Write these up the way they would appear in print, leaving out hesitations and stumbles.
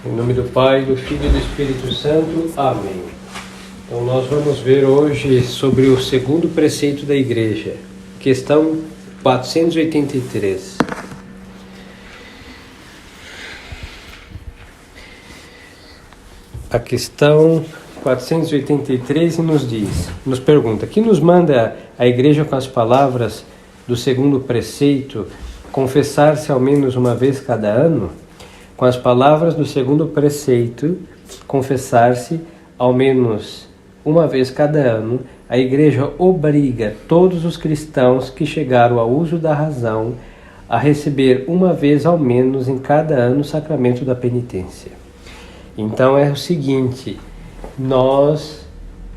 Em nome do Pai, do Filho e do Espírito Santo. Amém. Então nós vamos ver hoje sobre o segundo preceito da Igreja, questão 483. A questão 483 nos pergunta: que nos manda a Igreja com as palavras do segundo preceito confessar-se ao menos uma vez cada ano? Com as palavras do segundo preceito, confessar-se ao menos uma vez cada ano, a Igreja obriga todos os cristãos que chegaram ao uso da razão a receber uma vez ao menos em cada ano o sacramento da penitência. Então é o seguinte: nós,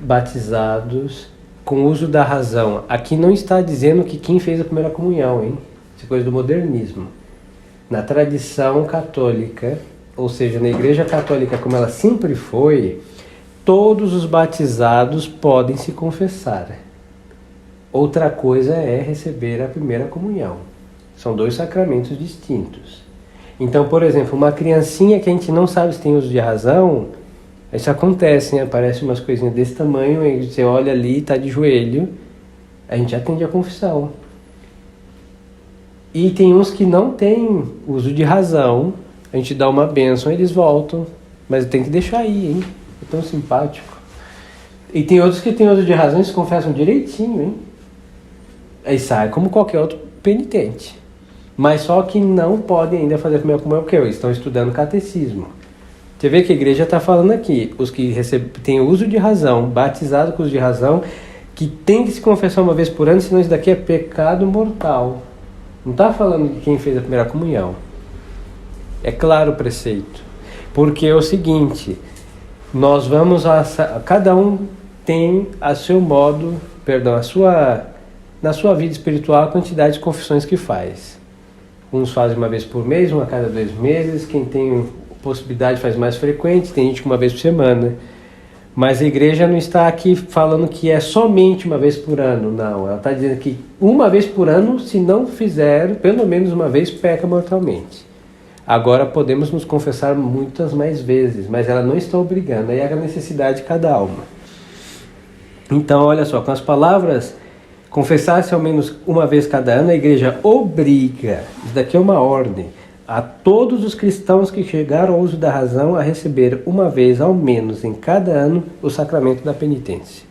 batizados com o uso da razão, aqui não está dizendo que quem fez a primeira comunhão, hein? Isso é coisa do modernismo. Na tradição católica, ou seja, na Igreja Católica como ela sempre foi, todos os batizados podem se confessar. Outra coisa é receber a primeira comunhão. São dois sacramentos distintos. Então, por exemplo, uma criancinha que a gente não sabe se tem uso de razão, isso acontece, né? Aparece umas coisinhas desse tamanho, e você olha ali, está de joelho, a gente atende a confissão. E tem uns que não têm uso de razão, a gente dá uma bênção, eles voltam, mas tem que deixar aí, hein? É tão simpático. E tem outros que têm uso de razão e se confessam direitinho, hein? Aí sai como qualquer outro penitente. Mas só que não podem ainda fazer a primeira comunhão, porque eles estão estudando catecismo. Você vê que a igreja está falando aqui, os que têm uso de razão, batizado com uso de razão, que tem que se confessar uma vez por ano, senão isso daqui é pecado mortal. Não está falando de quem fez a primeira comunhão. É claro o preceito. Porque é o seguinte, nós vamos cada um tem a seu modo, na sua vida espiritual, a quantidade de confissões que faz. Uns fazem uma vez por mês, uma a cada 2 meses, quem tem possibilidade faz mais frequente, tem gente que uma vez por semana. Mas a igreja não está aqui falando que é somente uma vez por ano, não. Ela está dizendo que uma vez por ano, se não fizer, pelo menos uma vez, peca mortalmente. Agora podemos nos confessar muitas mais vezes, mas ela não está obrigando, aí é a necessidade de cada alma. Então, olha só, com as palavras, confessar-se ao menos uma vez cada ano, a igreja obriga, isso daqui é uma ordem, a todos os cristãos que chegaram ao uso da razão a receber uma vez ao menos em cada ano o sacramento da penitência.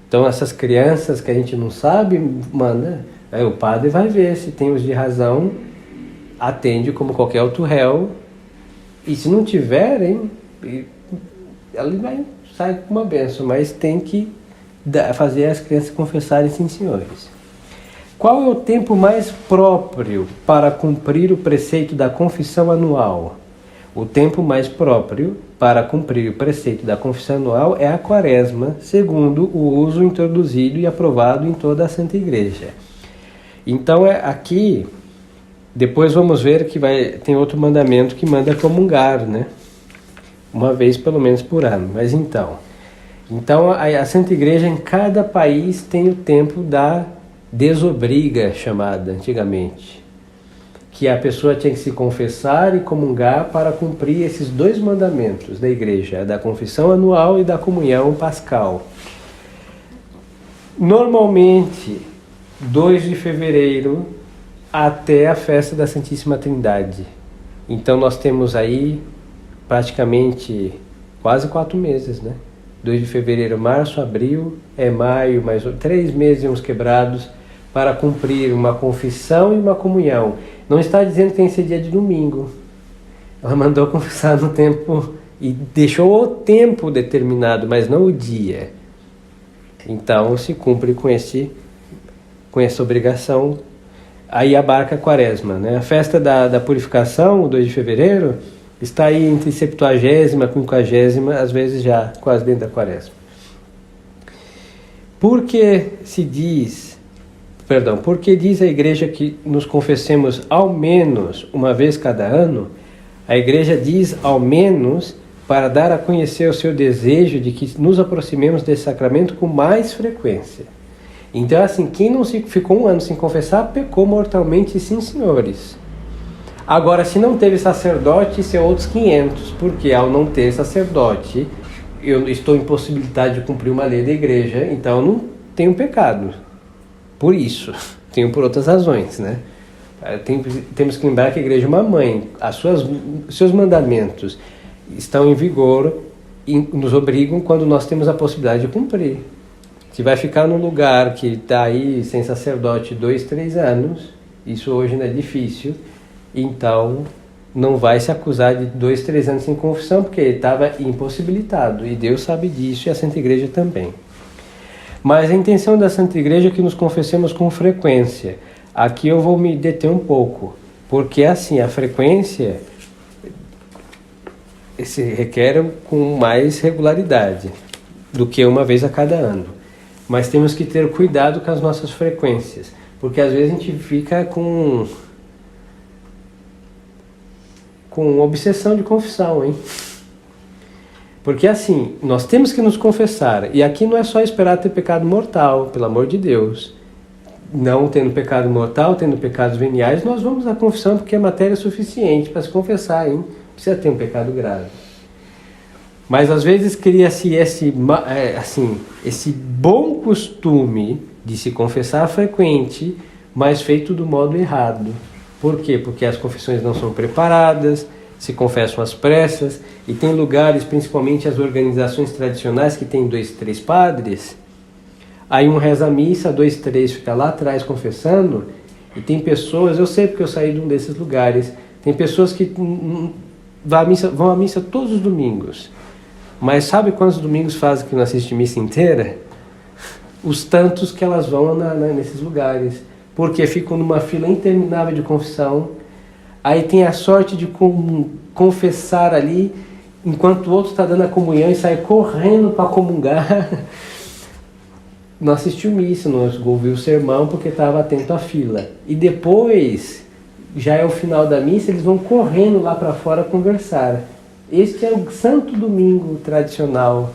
Então essas crianças que a gente não sabe, manda, aí o padre vai ver se tem uso de razão, atende como qualquer outro réu, e se não tiverem, ela vai sair com uma bênção, mas tem que fazer as crianças confessarem, sim, senhores. Qual é o tempo mais próprio para cumprir o preceito da confissão anual? O tempo mais próprio para cumprir o preceito da confissão anual é a quaresma, segundo o uso introduzido e aprovado em toda a Santa Igreja. Então, aqui, depois vamos ver que tem outro mandamento que manda comungar, né? Uma vez pelo menos por ano. Mas então a Santa Igreja em cada país tem o tempo da desobriga, chamada antigamente, que a pessoa tinha que se confessar e comungar para cumprir esses 2 mandamentos da igreja, da confissão anual e da comunhão pascal. Normalmente 2 de fevereiro até a festa da Santíssima Trindade. Então nós temos aí praticamente quase 4 meses, né? 2 de fevereiro, março, abril, maio, mais 3 meses e uns quebrados, para cumprir uma confissão e uma comunhão. Não está dizendo que tem que ser dia de domingo. Ela mandou confessar no tempo e deixou o tempo determinado, mas não o dia. Então se cumpre com essa obrigação. Aí abarca a quaresma, né? A festa da purificação, o 2 de fevereiro, está aí entre 70ª e 50ª, às vezes já quase dentro da quaresma. Porque diz a igreja que nos confessemos ao menos uma vez cada ano, a igreja diz ao menos para dar a conhecer o seu desejo de que nos aproximemos desse sacramento com mais frequência. Então, assim, quem não ficou um ano sem confessar, pecou mortalmente, sim, senhores. Agora, se não teve sacerdote, isso é outros 500, porque ao não ter sacerdote, eu estou impossibilitado de cumprir uma lei da igreja, então eu não tenho pecado. Por isso, tenho por outras razões, né? Temos que lembrar que a igreja é uma mãe, seus mandamentos estão em vigor e nos obrigam quando nós temos a possibilidade de cumprir. Se vai ficar num lugar que está aí sem sacerdote 2, 3 anos, isso hoje não é difícil, então não vai se acusar de 2, 3 anos sem confissão, porque ele estava impossibilitado, e Deus sabe disso e a Santa Igreja também. Mas a intenção da Santa Igreja é que nos confessemos com frequência. Aqui eu vou me deter um pouco, porque assim, a frequência se requer com mais regularidade do que uma vez a cada ano. Mas temos que ter cuidado com as nossas frequências, porque às vezes a gente fica com obsessão de confissão, hein? Porque assim, nós temos que nos confessar, e aqui não é só esperar ter pecado mortal, pelo amor de Deus. Não tendo pecado mortal, tendo pecados veniais, nós vamos à confissão porque é matéria suficiente para se confessar, hein? Precisa ter um pecado grave. Mas às vezes cria-se esse bom costume de se confessar frequente, mas feito do modo errado. Por quê? Porque as confissões não são preparadas, se confessam às pressas, e tem lugares, principalmente as organizações tradicionais, que tem 2, 3 padres. Aí um reza a missa, 2, 3 fica lá atrás confessando, e tem pessoas, eu sei porque eu saí de um desses lugares, tem pessoas que vão à missa todos os domingos, mas sabe quantos domingos fazem que não assiste missa inteira? Os tantos que elas vão nesses lugares, porque ficam numa fila interminável de confissão, aí tem a sorte de confessar ali, enquanto o outro está dando a comunhão e sai correndo para comungar. Não assistiu missa, não ouviu o sermão porque estava atento à fila. E depois, já é o final da missa, eles vão correndo lá para fora conversar. Este é o Santo Domingo tradicional.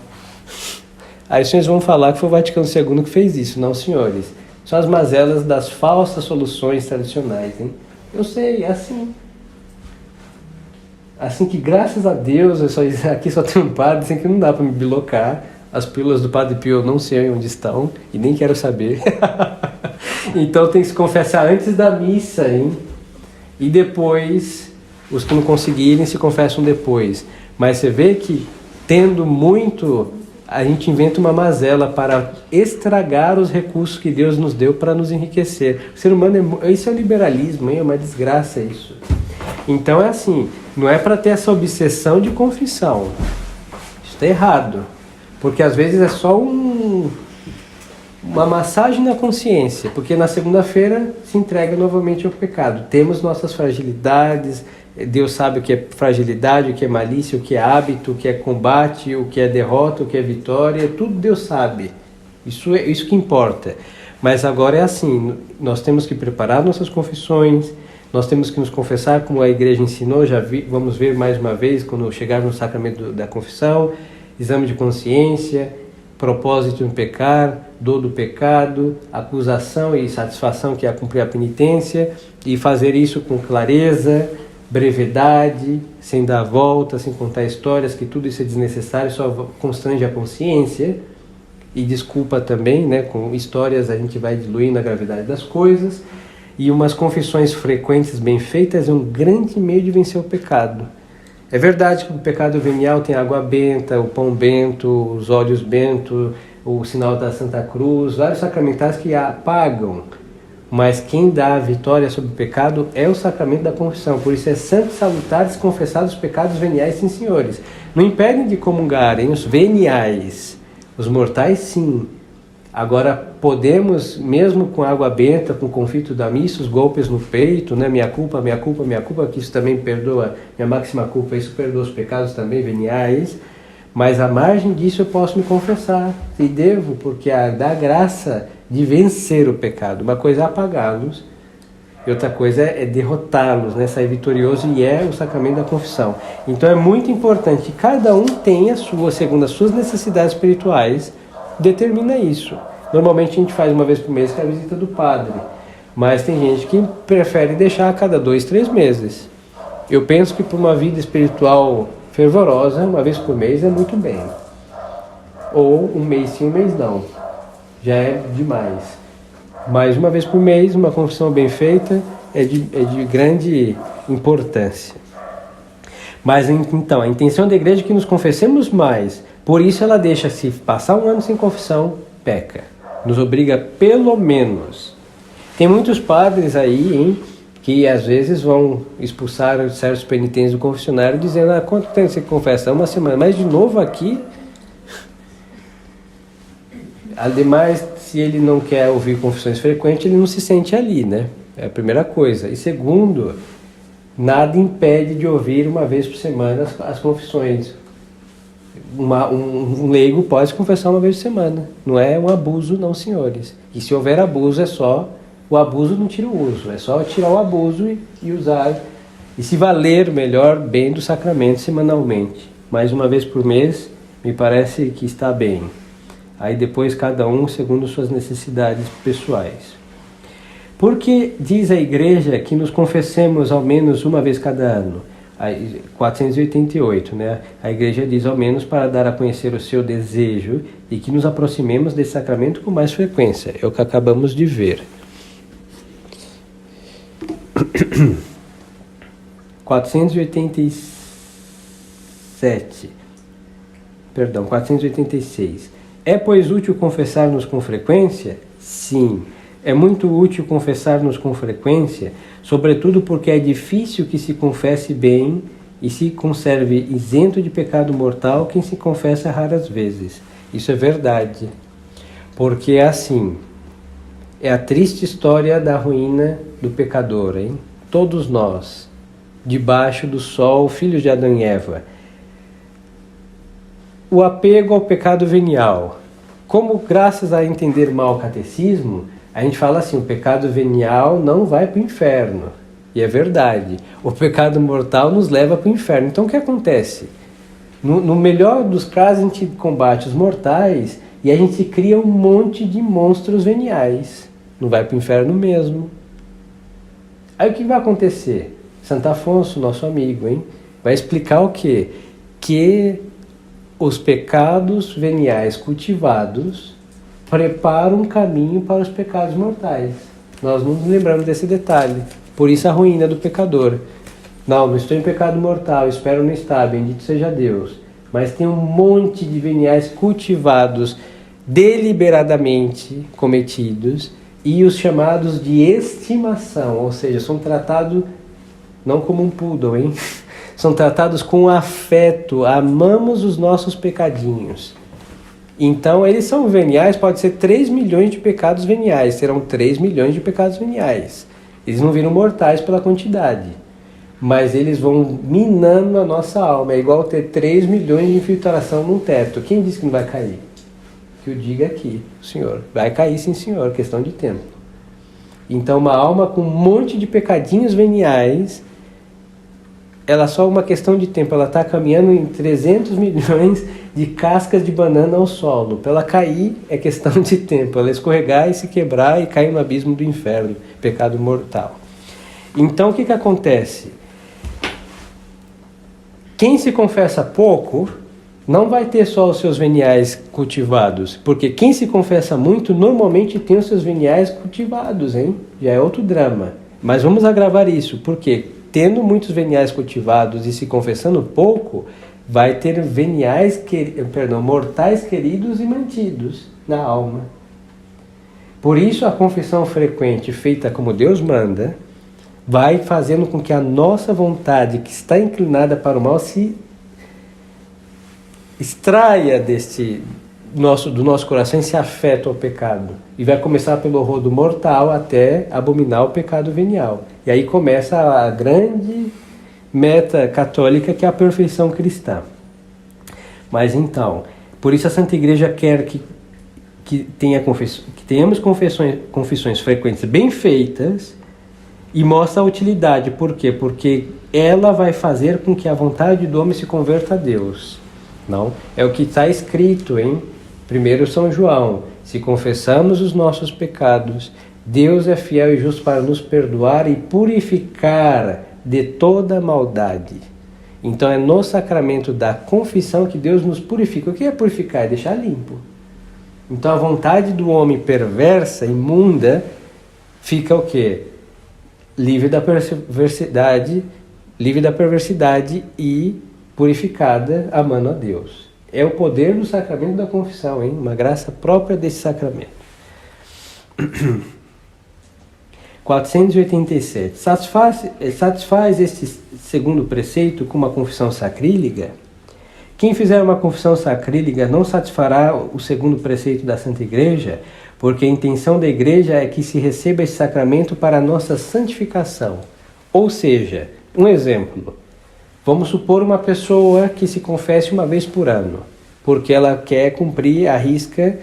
Aí os senhores vão falar que foi o Vaticano II que fez isso. Não, senhores. São as mazelas das falsas soluções tradicionais, hein? Eu sei, é assim. Assim que, graças a Deus, aqui só tem um padre, assim que não dá para me bilocar. As pílulas do Padre Pio eu não sei onde estão e nem quero saber. Então tem que se confessar antes da missa, hein? E depois, os que não conseguirem se confessam depois. Mas você vê que, tendo muito, a gente inventa uma mazela para estragar os recursos que Deus nos deu para nos enriquecer. O ser humano, isso é o liberalismo, hein? É uma desgraça isso. Então é assim, não é para ter essa obsessão de confissão. Isso está errado. Porque às vezes é só uma massagem na consciência, porque na segunda-feira se entrega novamente ao pecado. Temos nossas fragilidades, Deus sabe o que é fragilidade, o que é malícia, o que é hábito, o que é combate, o que é derrota, o que é vitória, tudo Deus sabe. Isso que importa. Mas agora é assim, nós temos que preparar nossas confissões, nós temos que nos confessar como a igreja ensinou, vamos ver mais uma vez quando chegar no sacramento da confissão, exame de consciência, propósito em pecar, dor do pecado, acusação e satisfação que é cumprir a penitência, e fazer isso com clareza, brevidade, sem dar volta, sem contar histórias, que tudo isso é desnecessário, só constrange a consciência, e desculpa também, né, com histórias a gente vai diluindo a gravidade das coisas, e umas confissões frequentes, bem feitas, é um grande meio de vencer o pecado. É verdade que o pecado venial tem a água benta, o pão bento, os óleos bento, o sinal da Santa Cruz, vários sacramentais que apagam. Mas quem dá a vitória sobre o pecado é o sacramento da confissão. Por isso é santo e salutar se confessar os pecados veniais, sim, senhores. Não impedem de comungarem os veniais. Os mortais, sim. Agora, podemos, mesmo com água benta, com o confito da missa, os golpes no peito, né? Minha culpa, minha culpa, minha culpa, que isso também perdoa, minha máxima culpa, isso perdoa os pecados também veniais. Mas à margem disso eu posso me confessar, e devo, porque dá graça de vencer o pecado. Uma coisa é apagá-los, e outra coisa é derrotá-los, né? Sair vitorioso, e é o sacramento da confissão. Então é muito importante que cada um tenha segundo as suas necessidades espirituais, determina isso. Normalmente a gente faz uma vez por mês, que é a visita do padre, mas tem gente que prefere deixar a cada 2, 3 meses. Eu penso que para uma vida espiritual fervorosa, uma vez por mês é muito bem. Ou um mês sim, um mês não. Já é demais. Mas uma vez por mês, uma confissão bem feita é de grande importância. Mas então, a intenção da igreja é que nos confessemos mais. Por isso ela deixa, se passar um ano sem confissão, peca. Nos obriga pelo menos. Tem muitos padres aí, hein, que às vezes vão expulsar certos penitentes do confessionário dizendo, quanto tempo você confessa? Uma semana. Mas de novo aqui, ademais, se ele não quer ouvir confissões frequentes, ele não se sente ali, né? É a primeira coisa. E segundo, nada impede de ouvir uma vez por semana as confissões. Um leigo pode confessar uma vez por semana. Não é um abuso, não, senhores. E se houver abuso, é só... O abuso não tira o uso. É só tirar o abuso e usar... E se valer melhor bem do sacramento semanalmente. Mais uma vez por mês, me parece que está bem. Aí depois cada um segundo suas necessidades pessoais. Porque diz a igreja que nos confessemos ao menos uma vez cada ano. 488, né? A igreja diz ao menos para dar a conhecer o seu desejo e que nos aproximemos desse sacramento com mais frequência. É o que acabamos de ver. 486. É, pois, útil confessar-nos com frequência? Sim. É muito útil confessar-nos com frequência, sobretudo porque é difícil que se confesse bem e se conserve isento de pecado mortal quem se confessa raras vezes. Isso é verdade. Porque é assim, é a triste história da ruína do pecador, hein? Todos nós, debaixo do sol, filhos de Adão e Eva. O apego ao pecado venial. Como, graças a entender mal o catecismo, a gente fala assim, o pecado venial não vai para o inferno. E é verdade. O pecado mortal nos leva para o inferno. Então o que acontece? No melhor dos casos, a gente combate os mortais e a gente cria um monte de monstros veniais. Não vai para o inferno mesmo. Aí o que vai acontecer? Santo Afonso, nosso amigo, hein, vai explicar o quê? Que os pecados veniais cultivados preparam um caminho para os pecados mortais. Nós não nos lembramos desse detalhe. Por isso a ruína do pecador. Não estou em pecado mortal, espero não estar, bendito seja Deus. Mas tem um monte de veniais cultivados, deliberadamente cometidos, e os chamados de estimação, ou seja, são tratados não como um poodle, hein? São tratados com afeto, amamos os nossos pecadinhos. Então, eles são veniais, pode ser 3 milhões de pecados veniais, serão 3 milhões de pecados veniais. Eles não viram mortais pela quantidade, mas eles vão minando a nossa alma. É igual ter 3 milhões de infiltração num teto. Quem disse que não vai cair? Que o diga aqui, o senhor. Vai cair sim, senhor, questão de tempo. Então, uma alma com um monte de pecadinhos veniais, ela só uma questão de tempo, ela está caminhando em 300 milhões de cascas de banana ao solo. Para ela cair é questão de tempo, ela escorregar e se quebrar e cair no abismo do inferno, pecado mortal. Então o que acontece? Quem se confessa pouco não vai ter só os seus veniais cultivados, porque quem se confessa muito normalmente tem os seus veniais cultivados, hein? Já é outro drama. Mas vamos agravar isso, porque tendo muitos veniais cultivados e se confessando pouco, vai ter veniais, mortais queridos e mantidos na alma. Por isso a confissão frequente, feita como Deus manda, vai fazendo com que a nossa vontade, que está inclinada para o mal, se extraia do nosso coração esse afeto ao pecado. E vai começar pelo rodo mortal até abominar o pecado venial. E aí começa a grande meta católica, que é a perfeição cristã. Mas então, por isso a Santa Igreja quer que tenhamos confissões frequentes bem feitas e mostra a utilidade. Por quê? Porque ela vai fazer com que a vontade do homem se converta a Deus. Não? É o que está escrito em 1 São João. Se confessamos os nossos pecados, Deus é fiel e justo para nos perdoar e purificar de toda maldade. Então é no sacramento da confissão que Deus nos purifica. O que é purificar? É deixar limpo. Então a vontade do homem perversa, imunda, fica o quê? Livre da perversidade e purificada, amando a Deus. É o poder do sacramento da confissão, hein? Uma graça própria desse sacramento. 487. Satisfaz este segundo preceito com uma confissão sacrílega? Quem fizer uma confissão sacrílega não satisfará o segundo preceito da Santa Igreja, porque a intenção da Igreja é que se receba esse sacramento para a nossa santificação. Ou seja, um exemplo. Vamos supor uma pessoa que se confesse uma vez por ano, porque ela quer cumprir a risca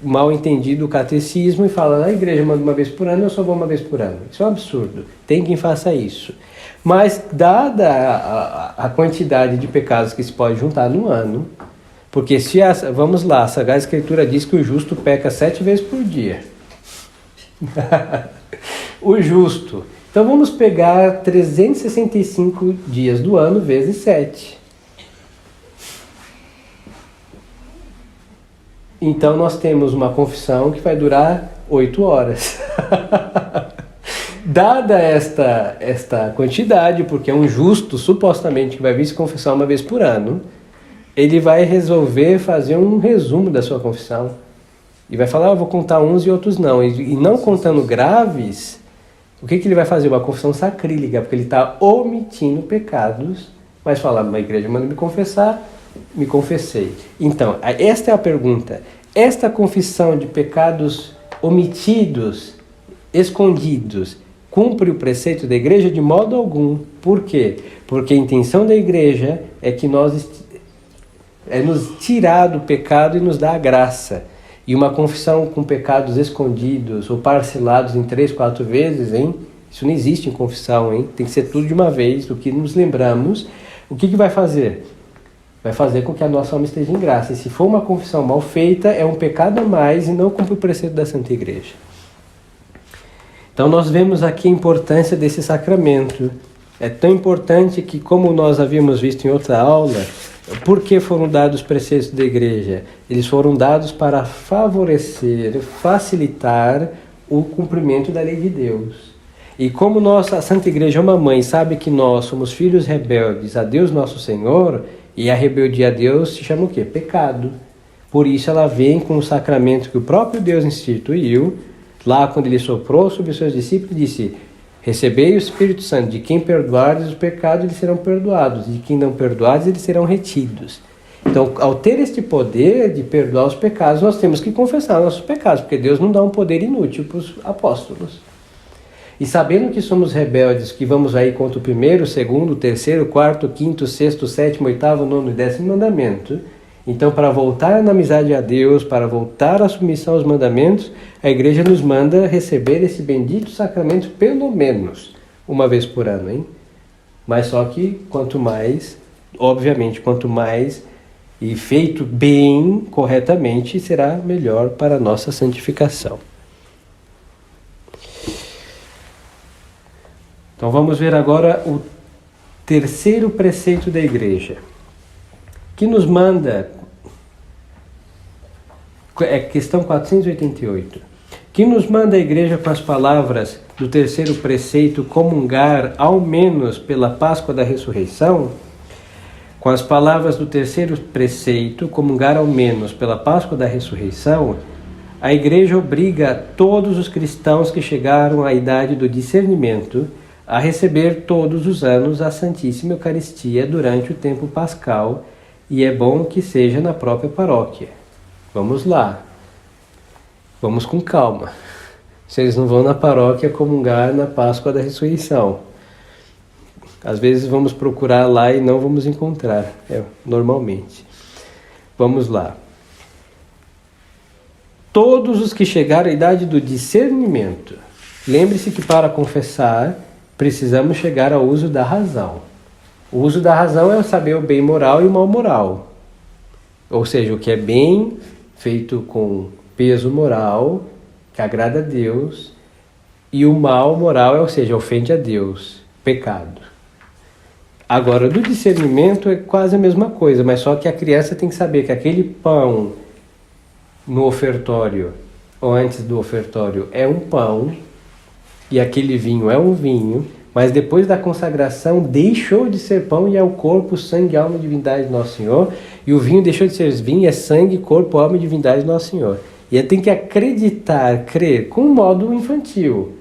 mal entendido o catecismo e fala, a igreja manda uma vez por ano, eu só vou uma vez por ano. Isso é um absurdo. Tem quem faça isso. Mas, dada a quantidade de pecados que se pode juntar no ano, porque vamos lá, a Sagrada Escritura diz que o justo peca 7 vezes por dia. O justo. Então vamos pegar 365 dias do ano vezes 7. Então nós temos uma confissão que vai durar 8 horas. Dada esta quantidade, porque é um justo, supostamente, que vai vir se confessar uma vez por ano, ele vai resolver fazer um resumo da sua confissão. E vai falar, eu vou contar uns e outros não. E não contando graves, o que ele vai fazer? Uma confissão sacrílega, porque ele está omitindo pecados, mas fala, uma igreja manda me confessar, me confessei. Então, esta é a pergunta. Esta confissão de pecados omitidos, escondidos, cumpre o preceito da igreja? De modo algum. Por quê? Porque a intenção da igreja é que nos tirar do pecado e nos dar a graça. E uma confissão com pecados escondidos ou parcelados em 3, 4 vezes, hein? Isso não existe em confissão, hein? Tem que ser tudo de uma vez, do que nos lembramos. O que vai fazer? Vai fazer com que a nossa alma esteja em graça. E se for uma confissão mal feita, é um pecado a mais e não cumpre o preceito da Santa Igreja. Então nós vemos aqui a importância desse sacramento. É tão importante que, como nós havíamos visto em outra aula, por que foram dados os preceitos da Igreja? Eles foram dados para favorecer, facilitar o cumprimento da lei de Deus. E como a Santa Igreja é uma mãe, sabe que nós somos filhos rebeldes a Deus nosso Senhor, e a rebeldia a Deus se chama o quê? Pecado. Por isso ela vem com o sacramento que o próprio Deus instituiu, lá quando ele soprou sobre os seus discípulos, disse, recebei o Espírito Santo, de quem perdoardes os pecados, eles serão perdoados, de quem não perdoardes, eles serão retidos. Então, ao ter este poder de perdoar os pecados, nós temos que confessar nossos pecados, porque Deus não dá um poder inútil para os apóstolos. E sabendo que somos rebeldes, que vamos aí contra o primeiro, segundo, terceiro, quarto, quinto, sexto, sétimo, oitavo, nono e 10º mandamento, então para voltar na amizade a Deus, para voltar à submissão aos mandamentos, a igreja nos manda receber esse bendito sacramento pelo menos uma vez por ano, hein? Mas só que quanto mais, obviamente, quanto mais e feito bem, corretamente, será melhor para a nossa santificação. Então vamos ver agora o terceiro preceito da igreja, que nos manda, é questão 488, que nos manda a igreja com as palavras do terceiro preceito comungar ao menos pela Páscoa da Ressurreição. Com as palavras do terceiro preceito comungar ao menos pela Páscoa da Ressurreição, a igreja obriga todos os cristãos que chegaram à idade do discernimento a receber todos os anos a Santíssima Eucaristia durante o tempo pascal, e é bom que seja na própria paróquia. Vamos lá. Vamos com calma. Vocês não vão na paróquia comungar na Páscoa da Ressurreição. Às vezes vamos procurar lá e não vamos encontrar, normalmente. Vamos lá. Todos os que chegaram à idade do discernimento. Lembre-se que para confessar precisamos chegar ao uso da razão. O uso da razão é saber o bem moral e o mal moral. Ou seja, o que é bem feito com peso moral, que agrada a Deus, e o mal moral, ou seja, ofende a Deus, pecado. Agora, do discernimento é quase a mesma coisa, mas só que a criança tem que saber que aquele pão no ofertório, ou antes do ofertório, é um pão, e aquele vinho é um vinho, mas depois da consagração deixou de ser pão e é o corpo, sangue, alma e divindade de Nosso Senhor, e o vinho deixou de ser vinho, é sangue, corpo, alma e divindade de Nosso Senhor. E ela tem que acreditar, crer, com um modo infantil.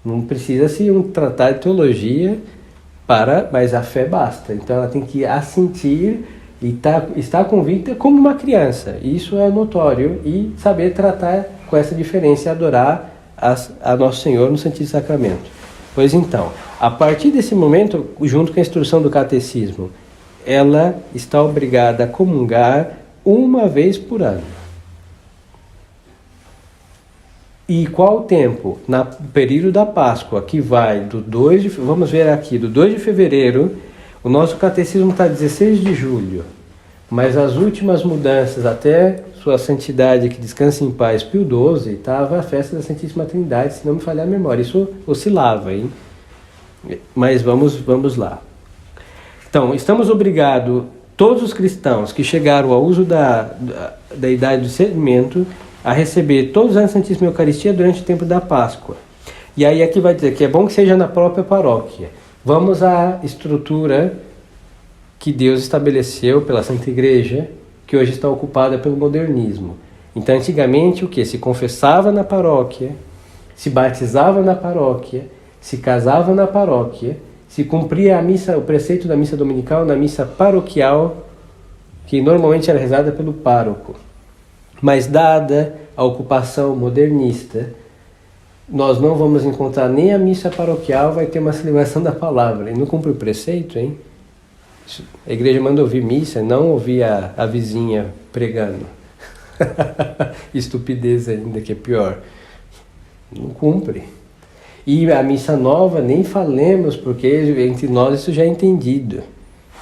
Não precisa se um tratado de teologia mas a fé basta. Então ela tem que assentir e estar convicta como uma criança. Isso é notório. E saber tratar com essa diferença e adorar a Nosso Senhor no Santíssimo Sacramento. Pois então, a partir desse momento, junto com a instrução do catecismo, ela está obrigada a comungar uma vez por ano. E qual o tempo? No período da Páscoa, que vai do 2 de... Vamos ver aqui, do 2 de fevereiro, o nosso catecismo está 16 de julho, mas as últimas mudanças, até Sua Santidade, que descansa em paz, Pio XII, estava a festa da Santíssima Trindade, se não me falhar a memória. Isso oscilava, hein? Mas vamos lá. Então, estamos obrigados, todos os cristãos que chegaram ao uso da idade do discernimento, a receber todos os anos a Santíssima Eucaristia durante o tempo da Páscoa. E aí aqui vai dizer que é bom que seja na própria paróquia. Vamos à estrutura que Deus estabeleceu pela Santa Igreja, que hoje está ocupada pelo modernismo. Então, antigamente, o que? Se confessava na paróquia, se batizava na paróquia, se casava na paróquia, se cumpria a missa, o preceito da missa dominical na missa paroquial, que normalmente era rezada pelo pároco. Mas dada a ocupação modernista, nós não vamos encontrar nem a missa paroquial, vai ter uma celebração da palavra. E não cumpre o preceito, hein? A igreja manda ouvir missa, não ouvir a vizinha pregando. Estupidez ainda, que é pior. Não cumpre. E a missa nova, nem falemos, porque entre nós isso já é entendido.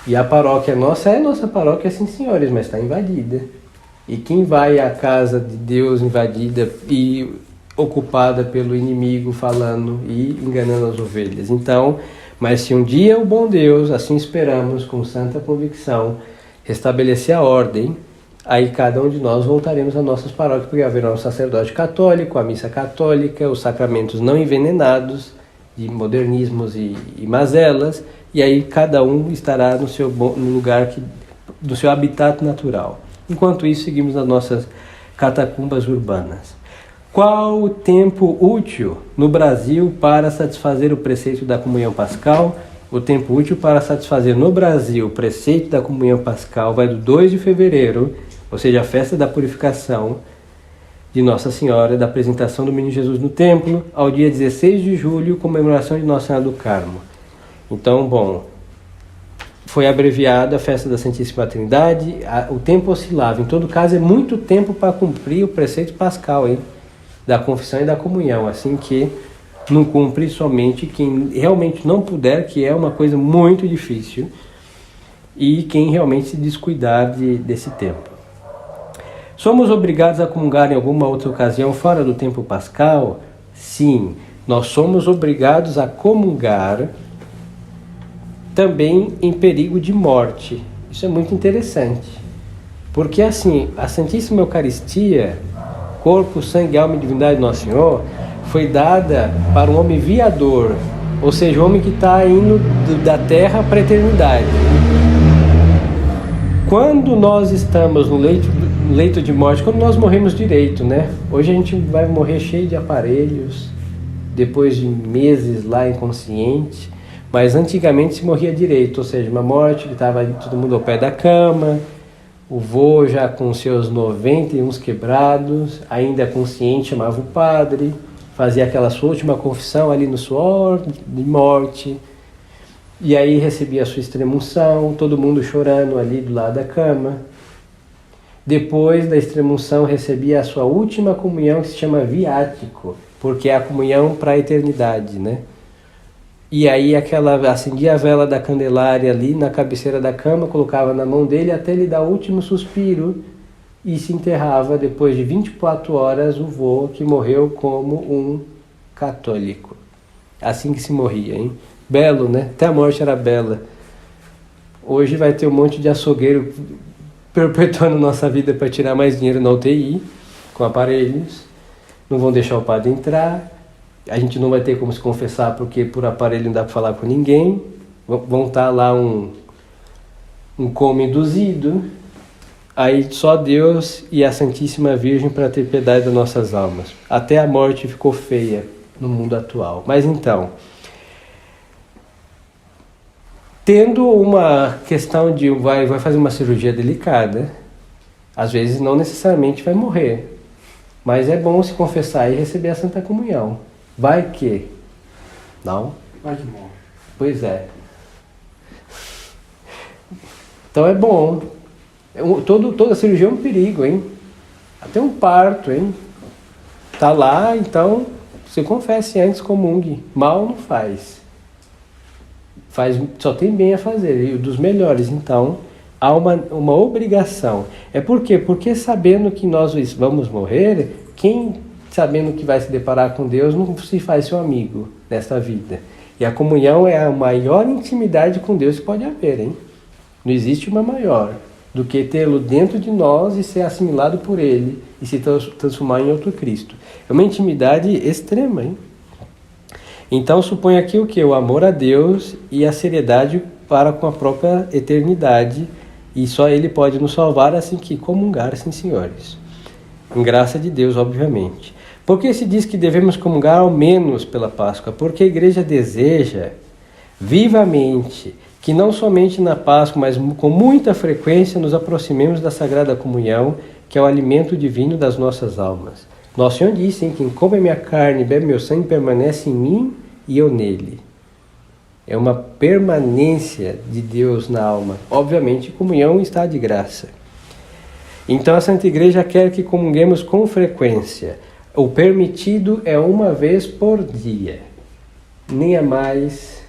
E a paróquia nossa é nossa paróquia, sim senhores, mas está invadida. E quem vai à casa de Deus invadida e ocupada pelo inimigo falando e enganando as ovelhas? Então, mas se um dia o bom Deus, assim esperamos, com santa convicção, restabelecer a ordem, aí cada um de nós voltaremos às nossas paróquias, porque haverá um sacerdote católico, a missa católica, os sacramentos não envenenados de modernismos e mazelas, e aí cada um estará no lugar do seu habitat natural. Enquanto isso, seguimos nas nossas catacumbas urbanas. Qual o tempo útil no Brasil para satisfazer o preceito da comunhão pascal? O tempo útil para satisfazer no Brasil o preceito da comunhão pascal vai do 2 de fevereiro, ou seja, a festa da purificação de Nossa Senhora, da apresentação do Menino Jesus no templo, ao dia 16 de julho, comemoração de Nossa Senhora do Carmo. Então, foi abreviada a festa da Santíssima Trindade, o tempo oscilava. Em todo caso, é muito tempo para cumprir o preceito pascal, hein? Da confissão e da comunhão, assim que não cumpre somente quem realmente não puder, que é uma coisa muito difícil, e quem realmente se descuidar desse tempo. Somos obrigados a comungar em alguma outra ocasião fora do tempo pascal? Sim, nós somos obrigados a comungar também em perigo de morte. Isso é muito interessante, porque assim, a Santíssima Eucaristia, corpo, sangue, alma e divindade de Nosso Senhor, foi dada para um homem viador, ou seja, o homem que está indo da terra para a eternidade. Quando nós estamos no leito de morte, quando nós morremos direito, né? Hoje a gente vai morrer cheio de aparelhos, depois de meses lá inconsciente, mas antigamente se morria direito, ou seja, uma morte que estava todo mundo ao pé da cama, o vô já com seus 91 quebrados, ainda consciente, chamava o padre, fazia aquela sua última confissão ali no suor de morte, e aí recebia a sua extrema-unção, todo mundo chorando ali do lado da cama. Depois da extrema-unção recebia a sua última comunhão, que se chama viático, porque é a comunhão para a eternidade, né? E aí acendia a vela da Candelária ali na cabeceira da cama, colocava na mão dele até ele dar o último suspiro e se enterrava depois de 24 horas o vô, que morreu como um católico. Assim que se morria, hein? Belo, né? Até a morte era bela. Hoje vai ter um monte de açougueiro perpetuando nossa vida para tirar mais dinheiro na UTI, com aparelhos. Não vão deixar o padre entrar. A gente não vai ter como se confessar porque por aparelho não dá para falar com ninguém. Vão estar lá um coma induzido. Aí só Deus e a Santíssima Virgem para ter piedade das nossas almas. Até a morte ficou feia no mundo atual. Mas então, tendo uma questão de vai fazer uma cirurgia delicada, às vezes não necessariamente vai morrer, mas é bom se confessar e receber a Santa Comunhão. Vai que? Não? Vai que morre. Pois é. Então é bom. Toda cirurgia é um perigo, hein? Até um parto, hein? Tá lá, então se confesse antes, comungue. Mal não faz. Só tem bem a fazer, e dos melhores. Então, há uma obrigação. É por quê? Porque sabendo que nós vamos morrer, quem sabendo que vai se deparar com Deus não se faz seu amigo nesta vida. E a comunhão é a maior intimidade com Deus que pode haver, hein? Não existe uma maior do que tê-lo dentro de nós e ser assimilado por ele e se transformar em outro Cristo. É uma intimidade extrema, hein? Então supõe aqui o que? O amor a Deus e a seriedade para com a própria eternidade, e só Ele pode nos salvar assim que comungar, sim senhores. Em graça de Deus, obviamente. Por que se diz que devemos comungar ao menos pela Páscoa? Porque a Igreja deseja vivamente que não somente na Páscoa, mas com muita frequência nos aproximemos da Sagrada Comunhão, que é o alimento divino das nossas almas. Nosso Senhor disse, quem come minha carne e bebe meu sangue permanece em mim e eu nele. É uma permanência de Deus na alma. Obviamente, comunhão está de graça. Então a Santa Igreja quer que comunguemos com frequência. O permitido é uma vez por dia. Nem a mais,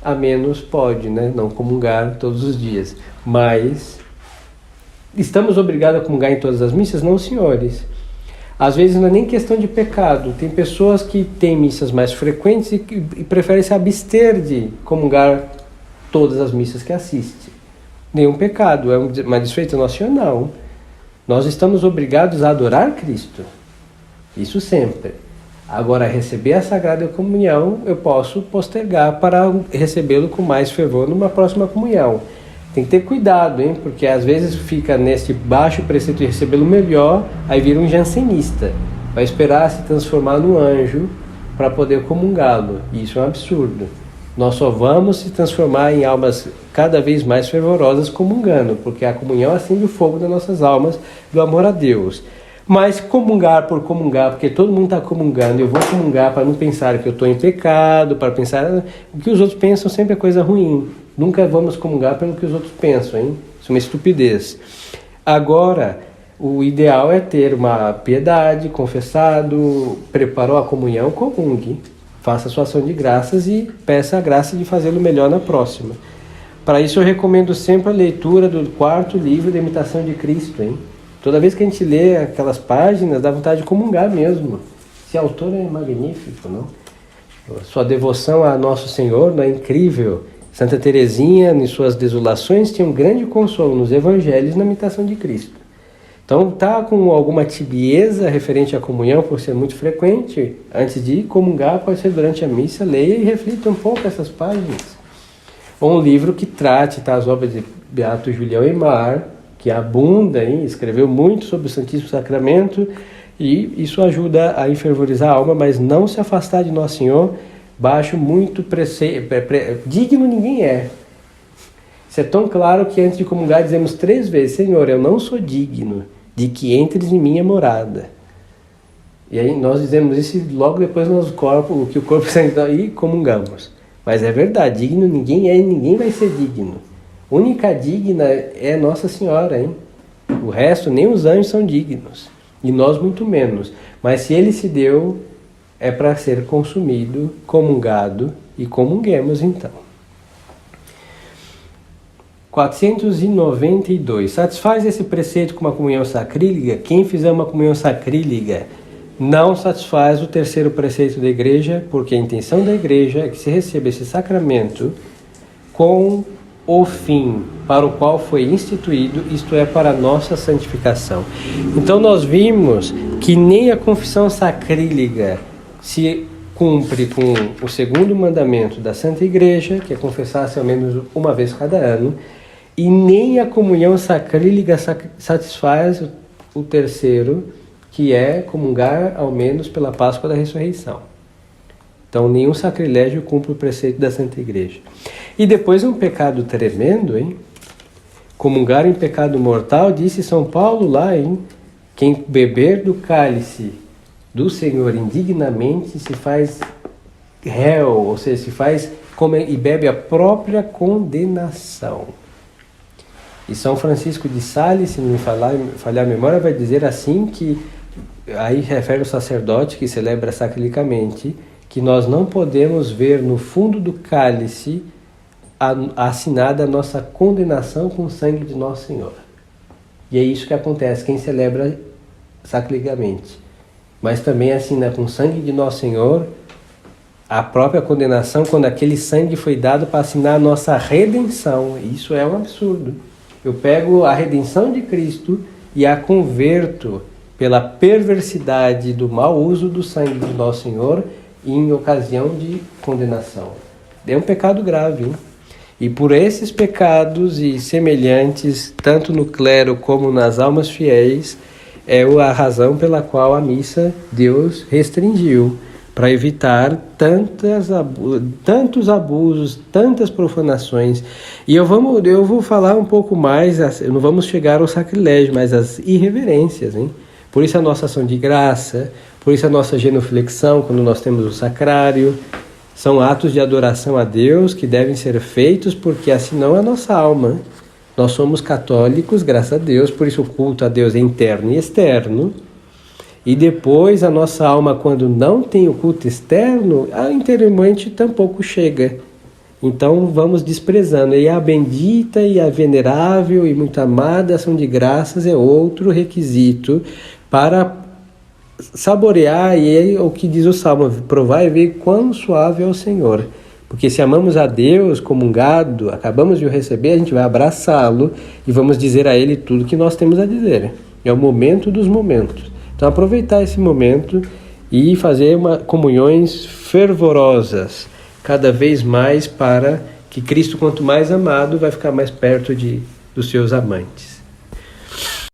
a menos pode, né? Não comungar todos os dias. Mas estamos obrigados a comungar em todas as missas? Não, senhores. Às vezes não é nem questão de pecado. Tem pessoas que têm missas mais frequentes e preferem se abster de comungar todas as missas que assistem. Nenhum pecado, é uma desfeita nacional. Nós estamos obrigados a adorar Cristo. Isso sempre. Agora, receber a Sagrada Comunhão, eu posso postergar para recebê-lo com mais fervor numa próxima comunhão. Tem que ter cuidado, hein? Porque às vezes fica nesse baixo preceito de recebê-lo melhor, aí vira um jansenista. Vai esperar se transformar num anjo para poder comungá-lo. Isso é um absurdo. Nós só vamos se transformar em almas cada vez mais fervorosas comungando, porque a comunhão acende o fogo das nossas almas do amor a Deus. Mas comungar por comungar, porque todo mundo está comungando, eu vou comungar para não pensar que eu estou em pecado, para pensar o que os outros pensam sempre é coisa ruim. Nunca vamos comungar pelo que os outros pensam, hein? Isso é uma estupidez. Agora, o ideal é ter uma piedade, confessado, preparou a comunhão, comungue. Faça a sua ação de graças e peça a graça de fazê-lo melhor na próxima. Para isso eu recomendo sempre a leitura do 4º livro da Imitação de Cristo, hein? Toda vez que a gente lê aquelas páginas, dá vontade de comungar mesmo. Esse autor é magnífico, não? Sua devoção a Nosso Senhor não é incrível. Santa Teresinha, em suas desolações, tinha um grande consolo nos evangelhos na imitação de Cristo. Então, tá com alguma tibieza referente à comunhão, por ser muito frequente, antes de comungar, pode ser durante a missa, leia e reflita um pouco essas páginas. Ou um livro que trate as obras de Beato Julião Aymar, que abunda, hein? Escreveu muito sobre o Santíssimo Sacramento, e isso ajuda a enfervorizar a alma, mas não se afastar de Nosso Senhor, baixo muito digno ninguém é. Isso é tão claro que antes de comungar dizemos 3 vezes, Senhor, eu não sou digno de que entres em minha morada. E aí nós dizemos isso e logo depois o que o corpo senta e comungamos. Mas é verdade, digno ninguém é e ninguém vai ser digno. Única digna é Nossa Senhora, hein? O resto, nem os anjos são dignos. E nós muito menos. Mas se Ele se deu, é para ser consumido, comungado, e comunguemos então. 492. Satisfaz esse preceito com uma comunhão sacrílega? Quem fizer uma comunhão sacrílega não satisfaz o 3º preceito da igreja, porque a intenção da igreja é que se receba esse sacramento com o fim para o qual foi instituído, isto é, para a nossa santificação. Então nós vimos que nem a confissão sacrílega se cumpre com o segundo mandamento da Santa Igreja, que é confessar-se ao menos uma vez cada ano, e nem a comunhão sacrílega satisfaz o terceiro, que é comungar ao menos pela Páscoa da Ressurreição. Então nenhum sacrilégio cumpre o preceito da Santa Igreja. E depois um pecado tremendo, hein? Comungar em pecado mortal, disse São Paulo lá, hein? Quem beber do cálice do Senhor indignamente se faz réu, ou seja, se faz e bebe a própria condenação. E São Francisco de Sales, se não me falhar a memória, vai dizer assim que, aí refere o sacerdote que celebra sacrilicamente, que nós não podemos ver no fundo do cálice assinada a nossa condenação com o sangue de Nosso Senhor. E é isso que acontece, quem celebra sacrilegamente. Mas também assina com o sangue de Nosso Senhor a própria condenação, quando aquele sangue foi dado para assinar a nossa redenção. Isso é um absurdo. Eu pego a redenção de Cristo e a converto pela perversidade do mau uso do sangue de Nosso Senhor em ocasião de condenação. É um pecado grave, hein? E por esses pecados e semelhantes, tanto no clero como nas almas fiéis, é a razão pela qual a missa Deus restringiu, para evitar tantos abusos, tantas profanações. E eu vou falar um pouco mais, não vamos chegar ao sacrilégio, mas as irreverências, hein? Por isso a nossa ação de graça, por isso a nossa genuflexão, quando nós temos o sacrário, são atos de adoração a Deus que devem ser feitos, porque assim não é a nossa alma. Nós somos católicos, graças a Deus, por isso o culto a Deus é interno e externo. E depois a nossa alma, quando não tem o culto externo, interiormente tampouco chega. Então vamos desprezando. E a bendita e a venerável e muito amada ação de graças é outro requisito para saborear, e é o que diz o Salmo, provar e ver quão suave é o Senhor. Porque se amamos a Deus como um gado, acabamos de o receber, a gente vai abraçá-lo e vamos dizer a Ele tudo que nós temos a dizer. É o momento dos momentos. Então aproveitar esse momento e fazer comunhões fervorosas, cada vez mais, para que Cristo, quanto mais amado, vai ficar mais perto dos seus amantes.